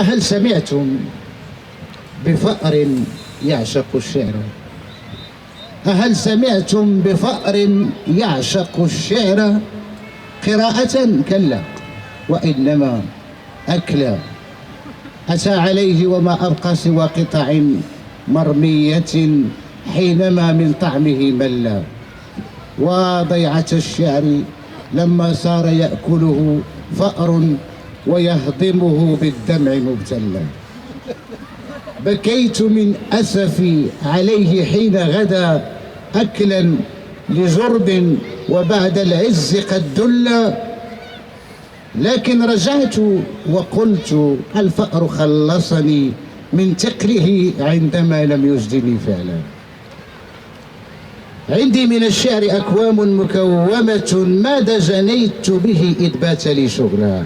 هل سمعتم بفأر يعشق الشعر؟ هل سمعتم بفأر يعشق الشعر؟ قراءة كلا، وإنما أكلا. أتى عليه وما أبقى سوى قطع مرمية حينما من طعمه ملا. وضيعة الشعر لما صار يأكله فأر ويهضمه بالدمع مبتلا. بكيت من أسفي عليه حين غدا أكلا لجرب وبعد العز قد دل. لكن رجعت وقلت الفأر خلصني من تقله عندما لم يجدني فعلا. عندي من الشعر أكوام مكومة ما دجنيت به إذ بات لي شغلا.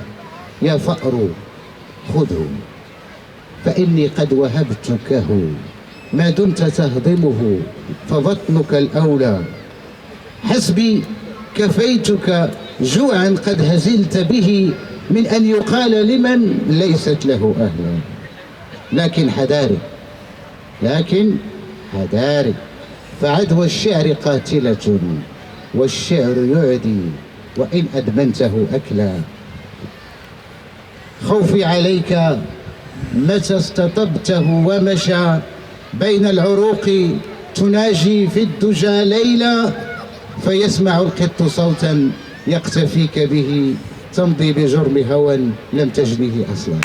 يا فأر خذه فإني قد وهبتكه، ما دمت تهضمه فبطنك الأولى. حسبي كفيتك جوعا قد هزلت به من أن يقال لمن ليست له أهلا. لكن حذاري فعدوى الشعر قاتلة، والشعر يعدي وإن أدمنته أكلا. خوفي عليك متى استطبته ومشى بين العروق تناجي في الدجى ليلا، فيسمع القط صوتا يقتفيك به تمضي بجرم هوى لم تجنه أصلا.